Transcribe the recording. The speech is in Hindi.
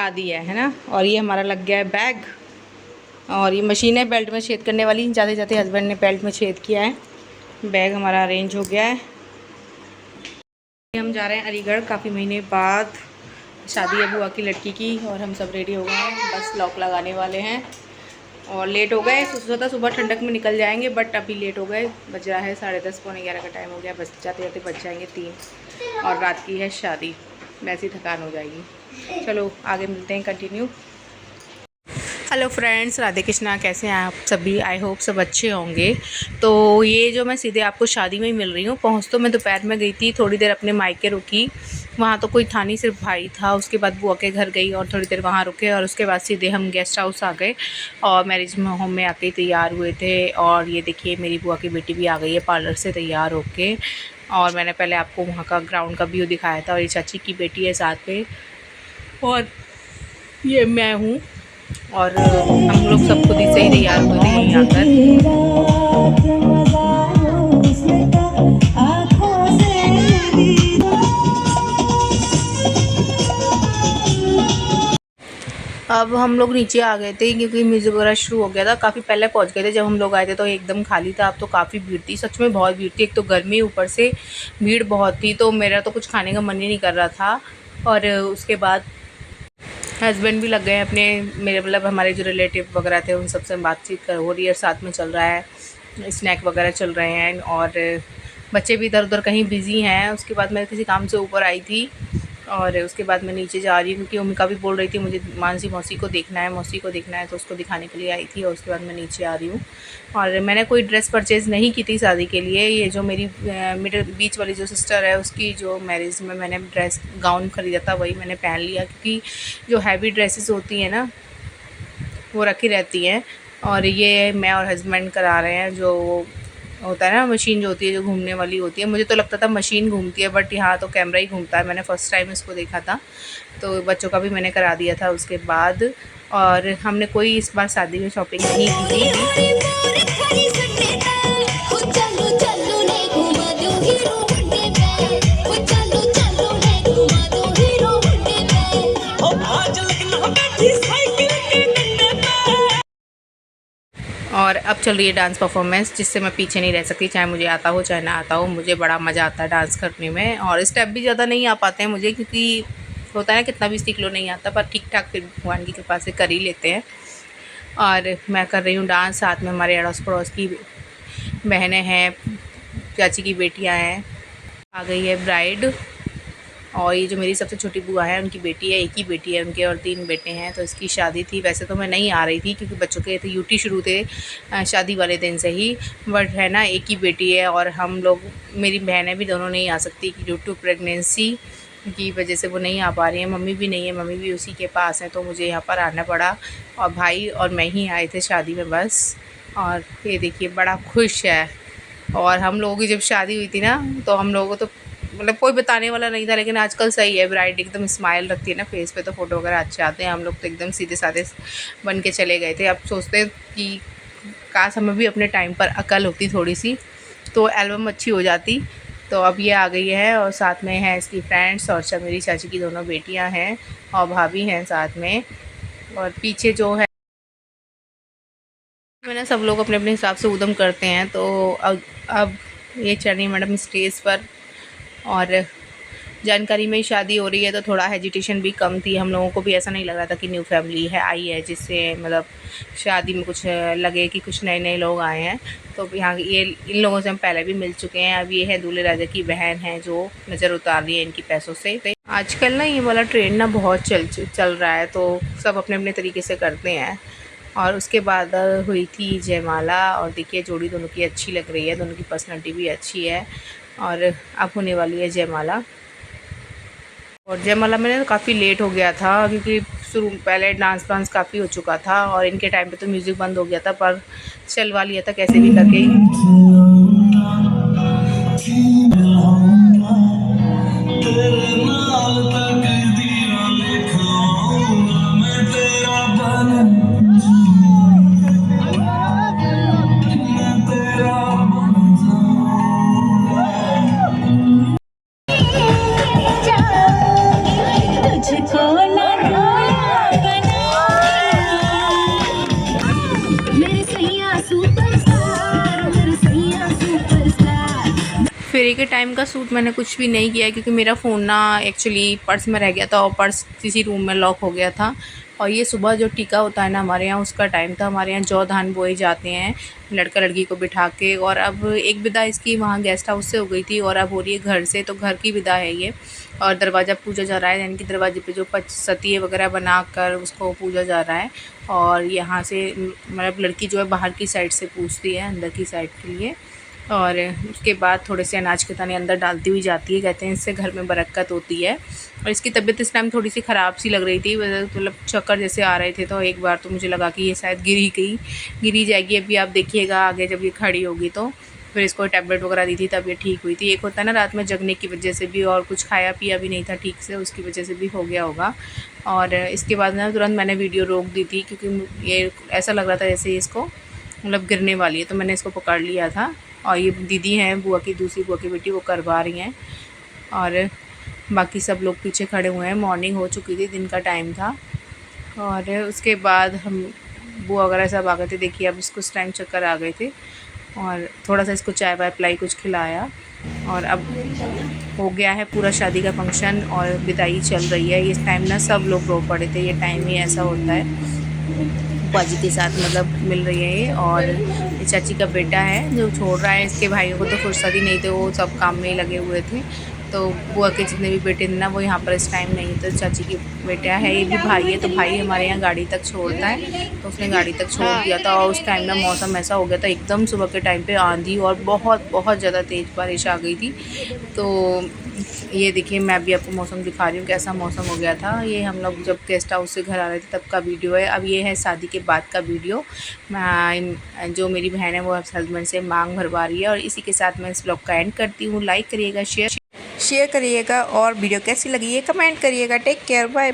शादी है ना। और ये हमारा लग गया है बैग, और ये मशीन है बेल्ट में छेद करने वाली। जाते जाते हस्बैंड ने बेल्ट में छेद किया है। बैग हमारा अरेंज हो गया है। हम जा रहे हैं अलीगढ़, काफ़ी महीने बाद शादी है बुआ की लड़की की, और हम सब रेडी हो गए हैं, बस लॉक लगाने वाले हैं। और लेट हो गए, सोचा था सुबह ठंडक में निकल जाएंगे, बट अभी लेट हो गए। बज रहा है 10:30 पौने 11 का टाइम हो गया। बस जाते जाते बज जाएंगे 3, और रात की है शादी, वैसे ही थकान हो जाएगी। चलो आगे मिलते हैं, continue. Hello friends, Radhe Krishna, कैसे हैं आप सभी? आई होप सब अच्छे होंगे। तो ये जो मैं सीधे आपको शादी में ही मिल रही हूँ। पहुँच तो मैं दोपहर में गई थी, थोड़ी देर अपने मायके रुकी, वहाँ तो कोई था नहीं, सिर्फ भाई था। उसके बाद बुआ के घर गई और थोड़ी देर वहाँ रुके, और उसके बाद सीधे हम गेस्ट हाउस आ गए और मैरिज होम में आके तैयार हुए थे। और ये देखिए मेरी बुआ की बेटी भी आ गई है पार्लर से तैयार होके। और मैंने पहले आपको वहाँ का ग्राउंड का व्यू दिखाया था। और ये चाची की बेटी है साथ पे, और ये मैं हूँ। और हम लोग सब खुद ही से ही तैयार हुए थे यहीं आकर। अब हम लोग नीचे आ गए थे क्योंकि म्यूज़िक वगैरह शुरू हो गया था। काफ़ी पहले पहुंच गए थे, जब हम लोग आए थे तो एकदम खाली था। अब तो काफ़ी भीड़ थी, सच में बहुत भीड़ थी। एक तो गर्मी, ऊपर से भीड़ बहुत थी, तो मेरा तो कुछ खाने का मन ही नहीं कर रहा था। और उसके बाद हस्बैंड भी लग गए अपने, मेरे मतलब हमारे जो रिलेटिव वगैरह थे उन सबसे बातचीत कर हो रही है, साथ में चल रहा है, स्नैक वगैरह चल रहे हैं। और बच्चे भी इधर उधर कहीं बिज़ी हैं। उसके बाद मैं किसी काम से ऊपर आई थी, और उसके बाद मैं नीचे जा रही हूँ क्योंकि ओमिका भी बोल रही थी मुझे मानसी मौसी को देखना है, मौसी को देखना है, तो उसको दिखाने के लिए आई थी। और उसके बाद मैं नीचे आ रही हूँ। और मैंने कोई ड्रेस परचेज़ नहीं की थी शादी के लिए। ये जो मेरी मिडिल बीच वाली जो सिस्टर है, उसकी जो मैरिज में मैंने ड्रेस गाउन ख़रीदा था, वही मैंने पहन लिया, क्योंकि जो हैवी ड्रेसेस होती हैं ना वो रखी रहती हैं। और ये मैं और हस्बैंड करा रहे हैं, जो होता है ना मशीन जो होती है, जो घूमने वाली होती है। मुझे तो लगता था मशीन घूमती है, बट यहाँ तो कैमरा ही घूमता है। मैंने फ़र्स्ट टाइम इसको देखा था, तो बच्चों का भी मैंने करा दिया था उसके बाद। और हमने कोई इस बार शादी में शॉपिंग नहीं की थी। और अब चल रही है डांस परफॉर्मेंस, जिससे मैं पीछे नहीं रह सकती, चाहे मुझे आता हो चाहे ना आता हो। मुझे बड़ा मज़ा आता है डांस करने में, और स्टेप भी ज़्यादा नहीं आ पाते हैं मुझे, क्योंकि होता है ना कितना भी सीख लो नहीं आता, पर ठीक ठाक फिर भगवान की कृपा से कर ही लेते हैं। और मैं कर रही हूँ डांस, साथ में हमारे अड़ोस पड़ोस की बहनें हैं, चाची की बेटियाँ हैं। आ गई है ब्राइड, और ये जो मेरी सबसे छोटी बुआ है उनकी बेटी है, एक ही बेटी है उनके, और 3 बेटे हैं। तो इसकी शादी थी। वैसे तो मैं नहीं आ रही थी क्योंकि बच्चों के थे यूटी शुरू थे शादी वाले दिन से ही, बट है ना एक ही बेटी है, और हम लोग, मेरी बहनें भी दोनों नहीं आ सकती ड्यू टू प्रेगनेंसी की वजह से वो नहीं आ पा रही हैं। मम्मी भी नहीं है, मम्मी भी उसी के पास है, तो मुझे यहाँ पर आना पड़ा। और भाई और मैं ही आए थे शादी में बस। और ये देखिए बड़ा खुश है। और हम लोगों की जब शादी हुई थी ना, तो हम लोगों को तो मतलब कोई बताने वाला नहीं था, लेकिन आजकल सही है, ब्राइड एकदम स्माइल रखती है ना फेस पे, तो फ़ोटो वगैरह अच्छे आते हैं। हम लोग तो एकदम सीधे साधे बन के चले गए थे। अब सोचते कि काश हमें भी अपने टाइम पर अकल होती थोड़ी सी, तो एल्बम अच्छी हो जाती। तो अब ये आ गई है, और साथ में है इसकी फ्रेंड्स, और मेरी चाची की दोनों बेटियाँ हैं, और भाभी हैं साथ में। और पीछे जो है मैंने, सब लोग अपने अपने हिसाब से उद्यम करते हैं। तो अब ये चढ़ी मैडम स्टेज पर, और जानकारी में ही शादी हो रही है, तो थोड़ा हेजिटेशन भी कम थी। हम लोगों को भी ऐसा नहीं लग रहा था कि न्यू फैमिली है आई है, जिससे मतलब शादी में कुछ लगे कि कुछ नए नए लोग आए हैं। तो यहाँ ये इन लोगों से हम पहले भी मिल चुके हैं। अब ये है दूल्हे राजा की बहन है, जो नज़र उतार रही है इनकी पैसों से। आजकल ना ये वाला ट्रेंड ना बहुत चल रहा है, तो सब अपने अपने तरीके से करते हैं। और उसके बाद हुई थी जयमाला, और देखिए जोड़ी दोनों की अच्छी लग रही है, दोनों की पर्सनैलिटी भी अच्छी है। और अब होने वाली है जयमाला। और जयमाला में काफ़ी लेट हो गया था, क्योंकि शुरू पहले डांस वांस काफ़ी हो चुका था, और इनके टाइम पे तो म्यूज़िक बंद हो गया था, पर चलवा लिया था कैसे भी करके। सवेरे के टाइम का शूट मैंने कुछ भी नहीं किया क्योंकि मेरा फ़ोन ना एक्चुअली पर्स में रह गया था और पर्स किसी रूम में लॉक हो गया था। और ये सुबह जो टीका होता है ना हमारे यहाँ, उसका टाइम था। हमारे यहाँ जौ धान बोए जाते हैं लड़का लड़की को बिठा के। और अब एक विदा इसकी वहाँ गेस्ट हाउस से हो गई थी और अब हो रही है घर से, तो घर की विदा है ये। और दरवाज़ा पूजा जा रहा है, यानी कि दरवाजे पे जो सतिये वगैरह बना कर उसको पूजा जा रहा है। और यहाँ से मतलब लड़की जो है बाहर की साइड से पूजती है अंदर की साइड के लिए। और उसके बाद थोड़े से अनाज के दाने अंदर डालती हुई जाती है। कहते हैं इससे घर में बरकत होती है। और इसकी तबीयत इस टाइम थोड़ी सी ख़राब सी लग रही थी, मतलब चक्कर जैसे आ रहे थे। तो एक बार तो मुझे लगा कि ये शायद गिरी जाएगी। अभी आप देखिएगा आगे जब ये खड़ी होगी तो फिर इसको टैबलेट वगैरह दी थी तब ये ठीक हुई थी। एक होता है ना रात में जगने की वजह से भी, और कुछ खाया पिया भी नहीं था ठीक से, उसकी वजह से भी हो गया होगा। और इसके बाद ना तुरंत मैंने वीडियो रोक दी थी क्योंकि ये ऐसा लग रहा था जैसे इसको मतलब गिरने वाली है, तो मैंने इसको पकड़ लिया था। और ये दीदी हैं बुआ की, दूसरी बुआ की बेटी, वो करवा रही हैं। और बाकी सब लोग पीछे खड़े हुए हैं। मॉर्निंग हो चुकी थी, दिन का टाइम था। और उसके बाद हम बुआ वगैरह सब आ गए थे। देखिए अब इसको उस टाइम चक्कर आ गए थे और थोड़ा सा इसको चाय वाय पिलाई, कुछ खिलाया। और अब हो गया है पूरा शादी का फंक्शन और विदाई चल रही है। इस टाइम ना सब लोग रो पड़े थे, ये टाइम ही ऐसा होता है। बाजी के साथ मतलब मिल रही है ये। और ये चाची का बेटा है जो छोड़ रहा है। इसके भाइयों को तो फुर्सत ही नहीं थे, वो सब काम में ही लगे हुए थे। तो बुआ के जितने भी बेटे थे ना वो यहाँ पर इस टाइम नहीं थे। चाची की बेटा है, ये भी भाई है। तो भाई हमारे यहाँ गाड़ी तक छोड़ता है, तो उसने गाड़ी तक छोड़ दिया था। और उस टाइम ना मौसम ऐसा हो गया था, एकदम सुबह के टाइम पे आंधी और बहुत बहुत ज़्यादा तेज़ बारिश आ गई थी। तो ये देखिए मैं भी आपको मौसम दिखा रही हूँ कैसा मौसम हो गया था। ये हम लोग जब गेस्ट हाउस से घर आ रहे थे तब का वीडियो है। अब ये है शादी के बाद का वीडियो। मैं जो मेरी बहन है वो हस्बैंड से मांग भरवा रही है। और इसी के साथ मैं इस ब्लॉग का एंड करती हूँ। लाइक करिएगा, शेयर करिएगा और वीडियो कैसी लगी है कमेंट करिएगा। Take care, bye.